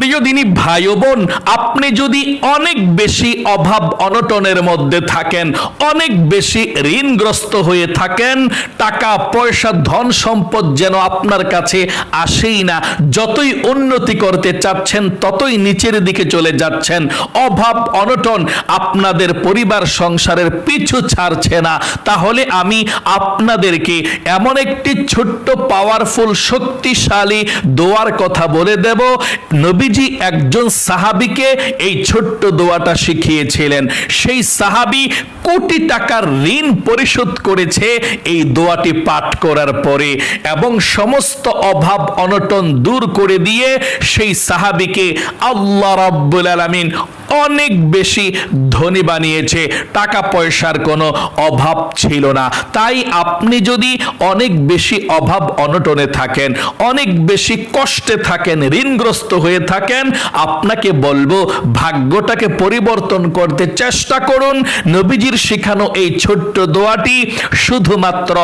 প্রিয় দিনী ভাই ও বোন, আপনি যদি অনেক বেশি অভাব অনটনের মধ্যে থাকেন, অনেক বেশি ঋণগ্রস্ত হয়ে থাকেন, টাকা পয়সা ধন সম্পদ যেন আপনার কাছে আসেই না, যতই উন্নতি করতে চাচ্ছেন ততই নিচের দিকে চলে যাচ্ছেন, অভাব অনটন আপনাদের পরিবার সংসারের পিছু ছাড়ছে না, তাহলে আমি আপনাদেরকে এমন একটি ছোট্ট পাওয়ারফুল শক্তিশালী দোয়ার কথা বলে দেব। নবীজি একজন সাহাবীকে এই ছোট্ট দোয়াটা শিখিয়েছিলেন। সেই সাহাবী কোটি টাকার ঋণ পরিশোধ করেছে এই দোয়াটি পাঠ করার পরে, এবং সমস্ত অভাব অনটন দূর করে দিয়ে সেই সাহাবীকে আল্লাহ রাব্বুল আলামিন অনেক বেশি ধনী বানিয়েছে। টাকা পয়সার কোনো অভাব ছিল না। তাই আপনি যদি অনেক বেশি অভাব অনটনে থাকেন, অনেক বেশি কষ্টে থাকেন, ঋণগ্রস্ত হয়ে থাকেন, আপনাকে বলবো ভাগ্যটাকে পরিবর্তন করতে চেষ্টা করুন। নবীজির শেখানো এই ছোট্ট দোয়াটি শুধুমাত্র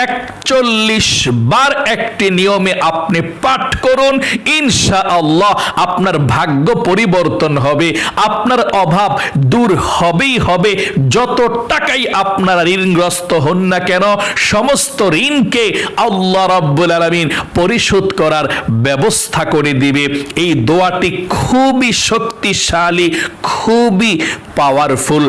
41 বার একটি নিয়মে আপনি পাঠ করুন, ইনশাআল্লাহ আপনার ভাগ্য পরিবর্তন হবে, আপনার অভাব দূর হবেই হবে। যত টাকাই আপনার ঋণগ্রস্ত হন না কেন, সমস্ত ঋণকে আল্লাহ রাব্বুল আলামিন পরিশোধ করার ব্যবস্থা করে দিবে। এই দোয়াটি খুবই শক্তিশালী, খুবই পাওয়ারফুল।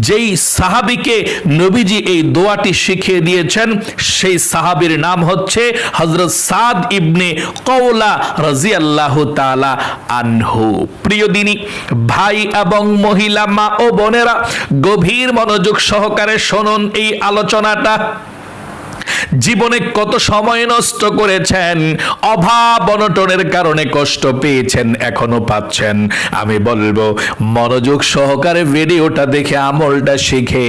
যেই সাহাবীকে নবীজি এই দোয়াটি শিখিয়ে দিয়েছেন সেই সাহাবীর নাম হচ্ছে হযরত সাদ ইবনে কওলা রাদিয়াল্লাহু তাআলা আনহু। প্রিয় দিনী ভাই এবং মহিলা, মা ও বোনেরা, গভীর মনোযোগ সহকারে শুনুন এই আলোচনাটা। জীবনে কত সময় নষ্ট করেছেন, অভাব অনটনের কারণে কষ্ট পেয়েছেন, এখনো পাচ্ছেন। আমি বলবো মনোযোগ সহকারে ভিডিওটা দেখে আমলটা শিখে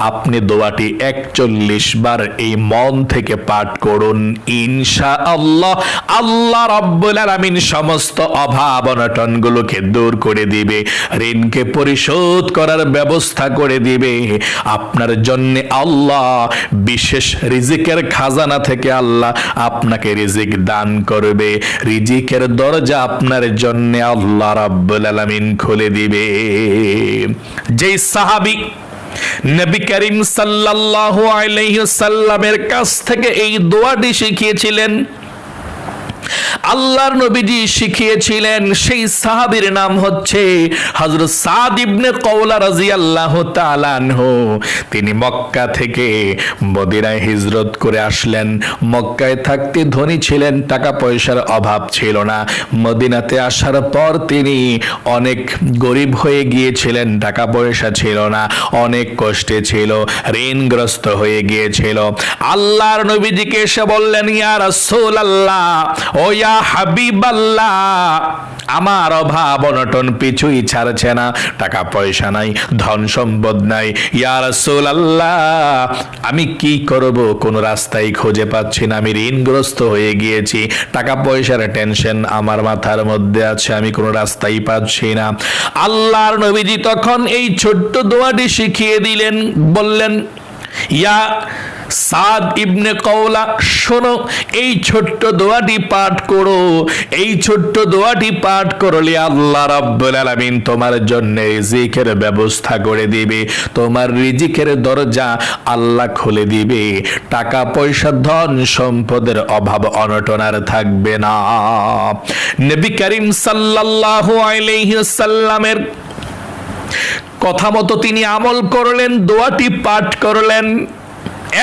আপনি দোয়াটি 41 বার এই মন থেকে পাঠ করুন, ইনশাআল্লাহ আল্লাহ রাব্বুল আলামিন সমস্ত অভাব অনটনগুলোকে দূর করে দিবে, ঋণকে পরিশোধ করার ব্যবস্থা করে দিবে। আপনার জন্য আল্লাহ বিশেষ রিজিকের খাজানা থেকে আল্লাহ আপনাকে রিজিক দান করবে, রিজিকের দরজা আপনার জন্য আল্লাহ রাব্বুল আলামিন খুলে দিবে। যেই সাহাবী নবী করিম সাল্লাল্লাহু আলাইহি ওয়াসাল্লামের কাছ থেকে এই দোয়াটি শিখিয়েছিলেন, আল্লাহর নবীজি শিখিয়েছিলেন, সেই সাহাবীর নাম হচ্ছে হযরত সাদ ইবনে কওলা রাদিয়াল্লাহু তাআলা আনহু। তিনি মক্কা থেকে মদিনায় হিজরত করে আসলেন। মক্কায় থাকতে ধনী ছিলেন, টাকা পয়সার অভাব ছিল না। মদিনাতে আসার পর তিনি অনেক গরিব হয়ে গিয়েছিলেন, টাকা পয়সা ছিল না, অনেক কষ্টে ছিল, ঋণগ্রস্ত হয়ে গিয়েছিল। আল্লাহর নবীজিকে এসে বললেন, ইয়া রাসূলুল্লাহ, ও ইয়া হাবিবাল্লাহ, আমার অভাব অনটন পিছুই ছাড়ছে না, টাকা পয়সা নাই, ধন সম্পদ নাই। ইয়া রাসূলুল্লাহ, আমি কি করব, কোন রাস্তাই খুঁজে পাচ্ছি না, আমি ঋণগ্রস্ত হয়ে গিয়েছি, টাকা পয়সার টেনশন আমার মাথার মধ্যে আছে, আমি কোন রাস্তাই পাচ্ছি না। আল্লাহর নবীজি তখন এই ছোট্ট দোয়াটি শিখিয়ে দিলেন, বললেন, ইয়া সাদ ইবনে কওলা, শোনো, এই ছোট্ট দোয়াটি পাঠ করো। এই ছোট্ট দোয়াটি পাঠ করলে আল্লাহ রাব্বুল আলামিন তোমার জন্য রিজিকের ব্যবস্থা করে দিবে, তোমার রিজিকের দরজা আল্লাহ খুলে দিবে, টাকা পয়সা ধন সম্পদের অভাব অনটন আর থাকবে না। নবী করিম সাল্লাল্লাহু আলাইহি ওয়াসাল্লামের কথা মতো তিনি আমল করলেন, দোয়াটি পাঠ করলেন।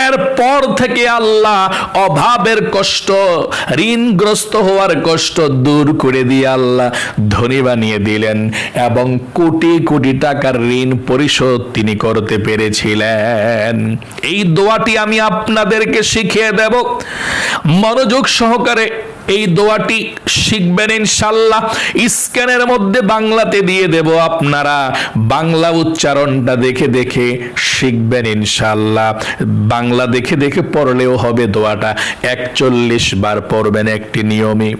এরপর থেকে আল্লাহ অভাবের কষ্ট, ঋণগ্রস্ত হওয়ার কষ্ট দূর করে দিয়ে আল্লাহ ধনী বানিয়ে দিলেন, এবং কোটি কোটি টাকার ঋণ পরিশোধ তিনি করতে পেরেছিলেন। এই দোয়াটি আমি আপনাদেরকে শিখিয়ে দেব, মনোযোগ সহকারে এই দোয়াটি শিখবেন ইনশাআল্লাহ। স্ক্যানের মধ্যে বাংলাতে দিয়ে দেব, আপনারা বাংলা উচ্চারণটা দেখে দেখে শিখবেন ইনশাআল্লাহ। বাংলা দেখে দেখে পড়লেও হবে, দোয়াটা 41 বার পড়বেন একটি নিয়মে।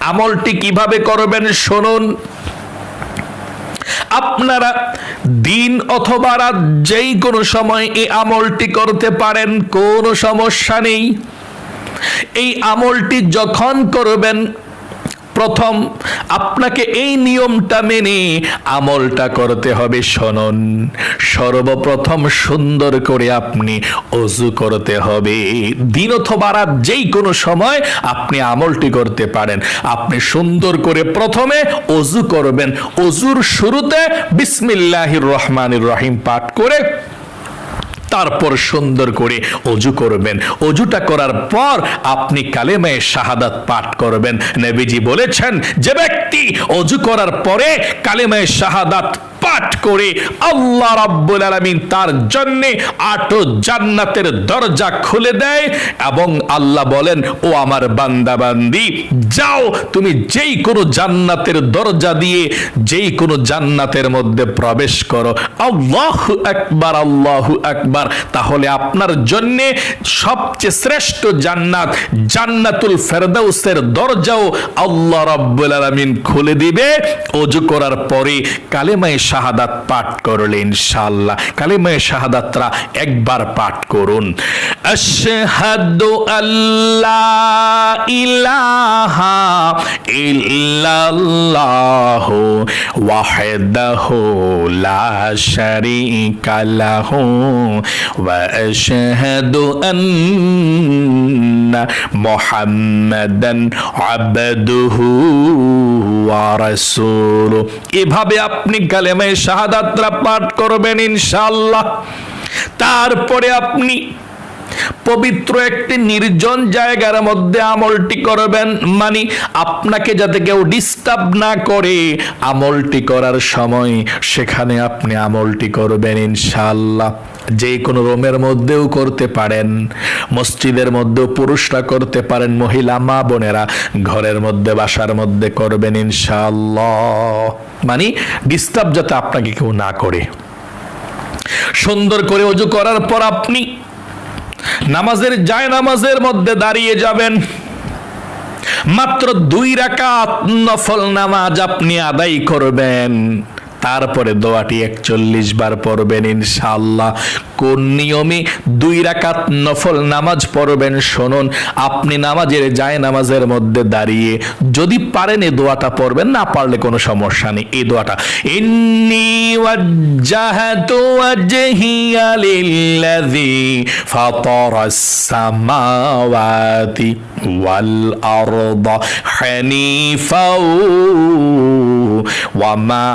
আমলটি কিভাবে করবেন শুনুন। আপনারা দিন অথবা রাত যেই কোনো সময় এই আমলটি করতে পারেন, কোনো সমস্যা নেই। এই আমলটি যখন করবেন প্রথম আপনাকে এই নিয়মটা মেনে আমলটা করতে হবে। শুনুন, সর্বপ্রথম সুন্দর করে আপনি ওযু করতে হবে। দিন অথবা রাত যেই কোনো সময় আপনি আমলটি করতে পারেন। আপনি সুন্দর করে প্রথমে ওযু করবেন। ওযুর শুরুতে বিসমিল্লাহির রহমানির রহিম পাঠ করে তারপর সুন্দর করে ওযু করবেন। ওযুটা করার পর আপনি কালেমায়ে শাহাদাত পাঠ করবেন। নবীজি বলেছেন, যে ব্যক্তি ওযু করার পরে কালেমায়ে শাহাদাত পাঠ করে আল্লাহ রাব্বুল আলামিন তার জন্য 8 জান্নাতের দরজা খুলে দেয় এবং আল্লাহ বলেন, ও আমার বান্দা বান্দি, যাও তুমি যেই কোনো জান্নাতের দরজা দিয়ে যেই কোনো জান্নাতের মধ্যে প্রবেশ করো। আল্লাহু আকবার, আল্লাহু আকবার। তাহলে আপনার জন্য সবচেয়ে শ্রেষ্ঠ জান্নাত, জান্নাতুল ফেরদাউসের দরজাও আল্লাহ রাব্বুল আলামিন খুলে দিবে। ওযু করার পরে কালেমায়ে শাহাদাত পাঠ করলে ইনশাআল্লাহ। কালেমায়ে শাহাদাতরা একবার পাঠ করুন। আশহাদু আল্লা ইলাহা ইল্লাল্লাহু ওয়াহদাহু লা শারীকা লাহু ওয়া আশহাদু আন্না মুহাম্মাদান আবদুহু ওয়া রাসূলুহু। এভাবে আপনি কালেমায়ে শাহাদাতরা পাঠ করবেন ইনশাআল্লাহ। তারপরে আপনি পবিত্র একটি নির্জন জায়গার মধ্যে আমলটি করবেন। মানে আপনাকে যাতে কেউ ডিস্টার্ব না করে আমলটি করার সময় সেখানে আপনি আমলটি করবেন ইনশাআল্লাহ। যে কোনো রুমের মধ্যেও করতে পারেন, মসজিদের মধ্যেও পুরুষরা করতে পারেন, মহিলা মা বোনেরা ঘরের মধ্যে বাসার মধ্যে করবেন ইনশাআল্লাহ। মানে ডিস্টার্ব যাতে আপনাকে কেউ না করে। সুন্দর করে ওযু করার পর আপনি নামাজের জায়নামাজের মধ্যে দাঁড়িয়ে যাবেন। মাত্র 2 রাকাত নফল নামাজ আপনি আদায় করবেন। তারপরে দোয়াটি 41 বার পড়বেন ইনশাআল্লাহ। কোন নিয়মে 2 রাকাত নফল নামাজ পড়বেন শুনুন। আপনি নামাজের জায়নামাজের মধ্যে দাঁড়িয়ে যদি পারেন এই দোয়াটা পড়বেন, না পারলে কোনো সমস্যা নেই। এই দোয়াটা, ইন্নী ওয়াজ্জাহতু ওয়াজহিয়া লিল্লাযী ফাতারাস সামাওয়াতি ওয়াল আরদা হানিফাও ওয়া মা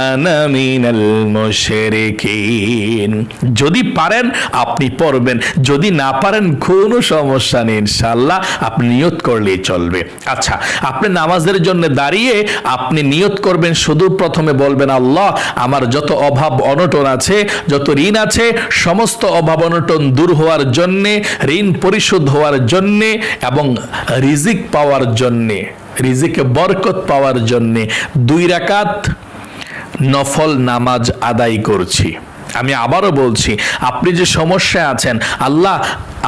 আনা মিনাল মুশরিকিন। যদি পারেন আপনি পড়বেন, যদি না পারেন কোনো সমস্যা নেই ইনশাআল্লাহ, আপনি নিয়ত করলেই চলবে। আচ্ছা, আপনি নামাজের জন্য দাঁড়িয়ে আপনি নিয়ত করবেন, শুধু প্রথমে বলবেন, আল্লাহ আমার যত অভাব অনটন আছে, যত ঋণ আছে, সমস্ত অভাব অনটন দূর হওয়ার জন্যে, ঋণ পরিশোধ হওয়ার জন্যে এবং রিজিক পাওয়ার জন্যে, রিজিকে বরকত পাওয়ার জন্যে 2 রাকাত নফল নামাজ আদায় করছি। আমি আবারও বলছি, আপনি যে সমস্যায় আছেন, আল্লাহ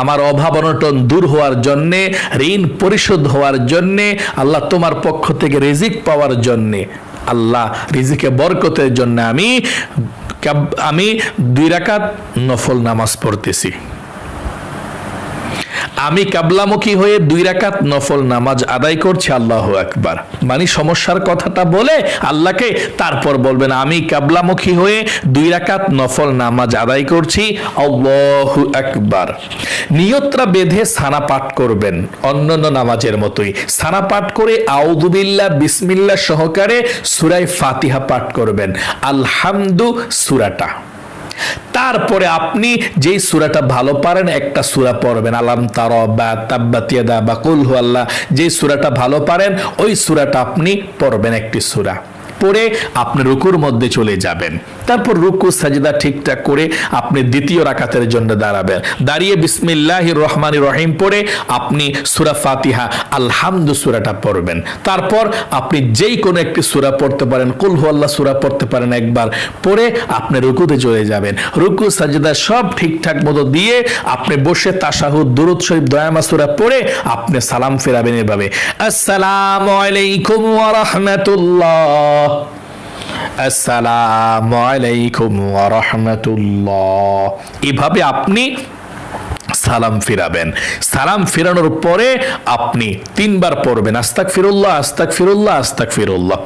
আমার অভাব অনটন দূর হওয়ার জন্যে, ঋণ পরিশোধ হওয়ার জন্যে, আল্লাহ তোমার পক্ষ থেকে রিজিক পাওয়ার জন্যে, আল্লাহ রিজিকে বরকতের জন্য আমি 2 রাকাত নফল নামাজ পড়তেছি। আমি কিবলামুখী হয়ে 2 রাকাত নফল নামাজ আদায় করছি। আল্লাহু আকবার। মানে সমস্যার কথাটা বলে আল্লাহকে তারপর বলবেন, আমি কিবলামুখী হয়ে 2 রাকাত নফল নামাজ আদায় করছি। আল্লাহু আকবার। নিয়তটা বেঁধে সানা পাঠ করবেন অন্যান্য নামাজের মতোই। সানা পাঠ করে আউযু বিল্লাহ বিসমিল্লাহ সহকারে সূরা ফাতিহা পাঠ করবেন, আলহামদু সূরাটা। তারপরে আপনি যেই সূরাটা ভালো পারেন একটা সূরা পড়বেন, আলাম তারা বা তাব্বাত ইয়াদা বা কুল হুয়াল্লাহ, যেই সূরাটা ভালো পারেন ওই সূরাটা আপনি পড়বেন, একটি সূরা পড়ে আপনি রুকুর মধ্যে চলে যাবেন। তারপর রুকু সাজদা ঠিকঠাক করে আপনি দ্বিতীয় রাকাতের জন্য দাঁড়াবেন। দাঁড়িয়ে বিসমিল্লাহির রহমানির রহিম পড়ে আপনি সূরা ফাতিহা আলহামদু সূরাটা পড়বেন। তারপর আপনি যেই কোনো একটি সূরা পড়তে পারেন, কুল হুয়াল্লাহ সূরা পড়তে পারেন, একবার পড়ে আপনি রুকুতে চলে যাবেন। রুকু সাজদা সব ঠিকঠাক মতো দিয়ে আপনি বসে তাশাহুদ দুরূদ শরীফ দয়ামা সূরা পড়ে আপনি সালাম ফেরাবেন এভাবে, আসসালামু আলাইকুম ওয়া রাহমাতুল্লাহ, আসসালামু আলাইকুম ওয়া রাহমাতুল্লাহ। এভাবে আপনি সালাম ফিরাবেন। সালাম ফিরানোর পরে আপনি 3 বার পড়বেন আস্তাগফিরুল্লাহ আস্তাগফিরুল্লাহ আস্তাগফিরুল্লাহ।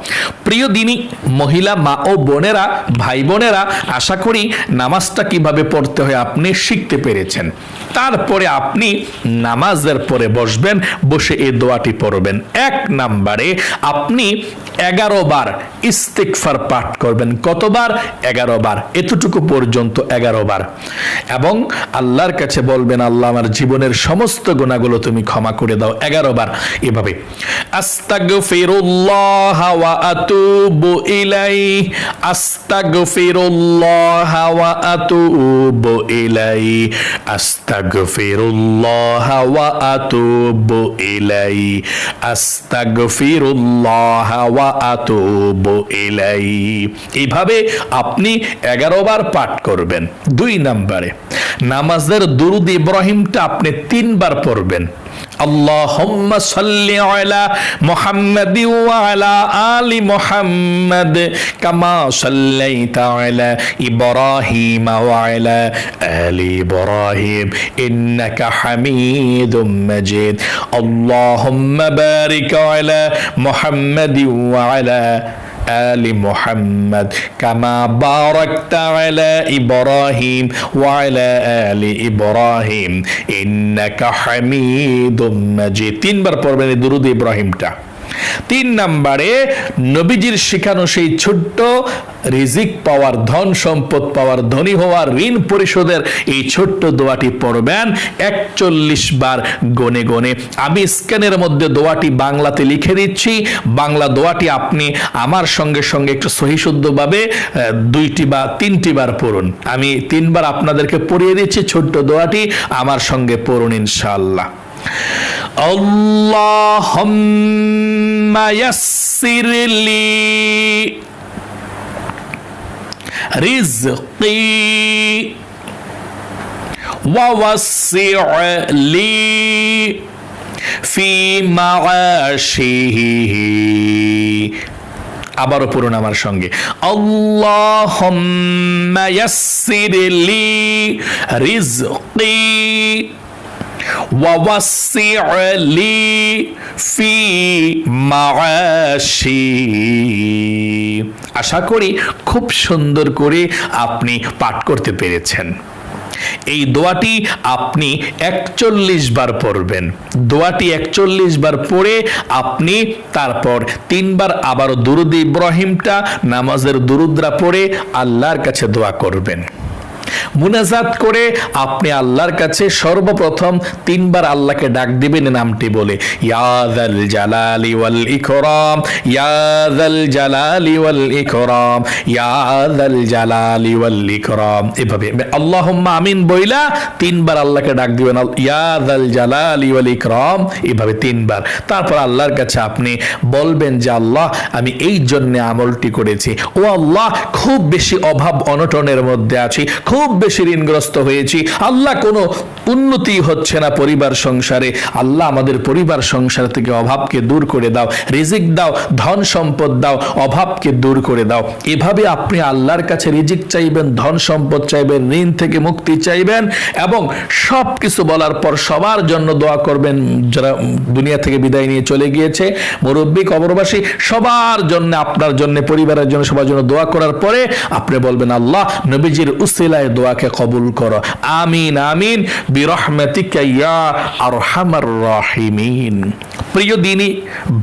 প্রিয় দিনী মহিলা মা ও বোনেরা, ভাই বোনেরা, আশা করি নামাজটা কিভাবে পড়তে হয় আপনি শিখতে পেরেছেন। তারপরে আপনি নামাজের পরে বসবেন, বসে এই দোয়াটি পড়বেন। 1 নম্বরে আপনি 11 বার ইস্তিগফার পাঠ করবেন। কতবার? 11 বার। এতটুকু পর্যন্ত 11 বার। এবং আল্লাহর কাছে বলবেন, আল্লাহ আমার জীবনের সমস্ত গুনাহগুলো তুমি ক্ষমা করে দাও। 11 বার এভাবে আস্তাগফিরুল্লাহ ওয়া আতুবু ইলাইহি আস্তাগফিরুল্লাহ ওয়া আতুবু ইলাইহি আস্তাগফিরুল্লাহ ওয়া আতুবু ইলাইহি আস্তাগফিরুল্লাহ ওয়া আতুবু ইলাইহি। এইভাবে আপনি 11 বার পাঠ করবেন। 2 নম্বরে নামাজের দুরূদ ইব্রাহিমটা আপনি 3 বার পড়বেন। আল্লাহুম্মা সাল্লি আলা মুহাম্মাদি ওয়া আলা আলি মুহাম্মাদ কামা সাল্লাইতা আলা ইব্রাহিম ওয়া আলা আলি ইব্রাহিম ইন্নাকা হামিদুম মাজিদ। আল্লাহুম্মা বারিক আলা মুহাম্মাদি ওয়া আলা آل محمد كما باركت على إبراهيم وعلى آل إبراهيم إنك حميد مجيد। 3 বার পড়বেন এই দুরূদ ইব্রাহিমটা। 3 নম্বরে নবীজির শেখানো সেই ছোট্ট রিজিক পাওয়ার, ধন সম্পদ পাওয়ার, ধনী হওয়ার, ঋণ পরিশোধের এই ছোট্ট দোয়াটি পড়বেন 41 বার গনে গনে। আমি স্ক্যানের মধ্যে দোয়াটি বাংলাতে লিখে দিচ্ছি। বাংলা দোয়াটি আপনি আমার সঙ্গে সঙ্গে একটু সহিশুদ্ধভাবে 2টি বা 3টি বার পড়ুন। আমি 3 বার আপনাদেরকে পড়িয়ে দিচ্ছি। ছোট্ট দোয়াটি আমার সঙ্গে পড়ুন ইনশাআল্লাহ। আল্লাহুম্মা ইয়াসসিরলি রিজকি ওয়া ওয়াসসি'লি ফি মাআশি। আবারও পড়ুন আমার সঙ্গে। আল্লাহুম্মা ইয়াসসিরলি রিজকি ওয়াসি'লি ফি মাআশি। আশা করি খুব সুন্দর করে আপনি পাঠ করতে পেরেছেন। এই দোয়াটি আপনি 41 বার পড়বেন। দোয়াটি 41 বার পড়ে আপনি তারপর 3 বার আবারও দুরূদ ইব্রাহিমটা নামাজের দুরূদরা পড়ে আল্লাহর কাছে দোয়া করবেন। মুনাজাত করে আপনি আল্লাহর কাছে সর্বপ্রথম 3 বার আল্লাহকে ডাক দিবেন নামটি বলে, ইয়া যাল জালালি ওয়াল ইকরাম, ইয়া যাল জালালি ওয়াল ইকরাম, ইয়া যাল জালালি ওয়াল ইকরাম। এভাবে আল্লাহুম্মা আমিন বইলা 3 বার আল্লাহকে ডাক দিবেন, ইয়া যাল জালালি ওয়াল ইকরাম, এভাবে 3 বার। তারপর আল্লাহর কাছে আপনি বলবেন যে আল্লাহ আমি এই জন্য আমলটি করেছি। ও আল্লাহ খুব বেশি অভাব অনটনের মধ্যে আছি, খুব বেশি ঋণগ্রস্ত হয়েছি। আল্লাহ কোনো উন্নতি হচ্ছে না পরিবার সংসারে। আল্লাহ আমাদের পরিবার সংসার থেকে অভাবকে দূর করে দাও, রিজিক দাও, ধন সম্পদ দাও, অভাবকে দূর করে দাও। এভাবে আপনি আল্লাহর কাছে রিজিক চাইবেন, ধন সম্পদ চাইবেন, ঋণ থেকে মুক্তি চাইবেন এবং সব কিছু বলার পর সবার জন্য দোয়া করবেন। যারা দুনিয়া থেকে বিদায় নিয়ে চলে গিয়েছে, মুরব্বী, কবরবাসী, সবার জন্য, আপনার জন্য, পরিবারের জন্য, সবার জন্য দোয়া করার পরে আপনি বলবেন আল্লাহ নবীজির উসিলায় দোয়াকে কবুল করো। আমিন আমিন বিরহমাতিকা ইয়া আরহামার রাহিমিন। প্রিয় দিনী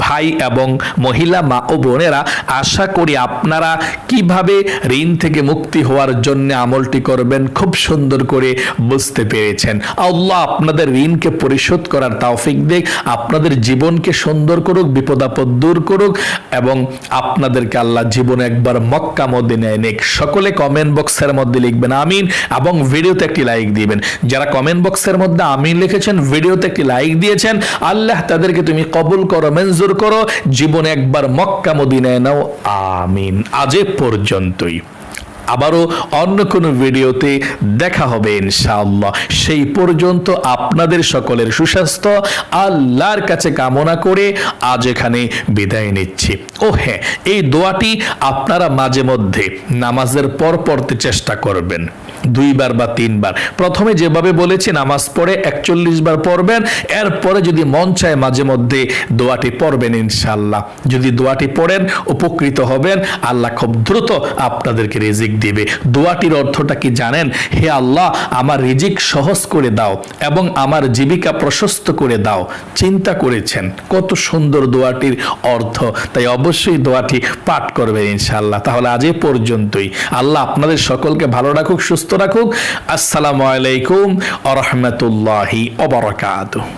ভাই এবং মহিলা মা ও বোনেরা, আশা করি আপনারা কিভাবে ঋণ থেকে মুক্তি হওয়ার জন্য আমলটি করবেন খুব সুন্দর করে বুঝতে পেরেছেন। আল্লাহ আপনাদের ঋণকে পরিশোধ করার তৌফিক দিক, আপনাদের জীবনকে সুন্দর করুক, বিপদ আপদ দূর করুক এবং আপনাদেরকে আল্লাহ জীবনে একবার মক্কা মদিনায় নেক। সকলে কমেন্ট বক্সের মধ্যে লিখবেন আমিন এবং ভিডিওতে একটি লাইক দিবেন। যারা কমেন্ট বক্সের মধ্যে আমিন লিখেছেন, ভিডিওতে একটি লাইক দিয়েছেন, আল্লাহ তাদেরকে তুমি কবুল করো, মঞ্জুর করো, জীবনে একবার মক্কা মদিনায় নাও। আমিন। আজ এ পর্যন্তই। আবারও অন্য কোনো ভিডিওতে দেখা হবে ইনশাআল্লাহ। সেই পর্যন্ত আপনাদের সকলের সুস্বাস্থ্য আল্লাহর কাছে কামনা করে আজ এখানে বিদায় নিচ্ছি। ও হ্যাঁ, এই দোয়াটি আপনারা মাঝে মধ্যে নামাজের পর পড়তে চেষ্টা করবেন। 2 বার বা 3 বার। প্রথমে যেভাবে বলেছি নামাজ পড়ে 41 বার পড়বেন, এরপরে যদি মন চায় মাঝে মধ্যে দোয়াটি পড়বেন ইনশাআল্লাহ। যদি দোয়াটি পড়েন উপকৃত হবেন, আল্লাহ খুব দ্রুত আপনাদেরকে রিজিক দিবে। দোয়াটির অর্থটা কি জানেন? হে আল্লাহ, আমার রিজিক সহজ করে দাও এবং আমার জীবিকা প্রশস্ত করে দাও। চিন্তা করেছেন কত সুন্দর দোয়াটির অর্থ, তাই অবশ্যই দোয়াটি পাঠ করবেন ইনশাআল্লাহ। তাহলে আজ এ পর্যন্তই। আল্লাহ আপনাদের সকলকে ভালো রাখুক, সুস্থ রাখুক। আসসালামু আলাইকুম ওয়া রাহমাতুল্লাহি ওয়া বারাকাতুহু।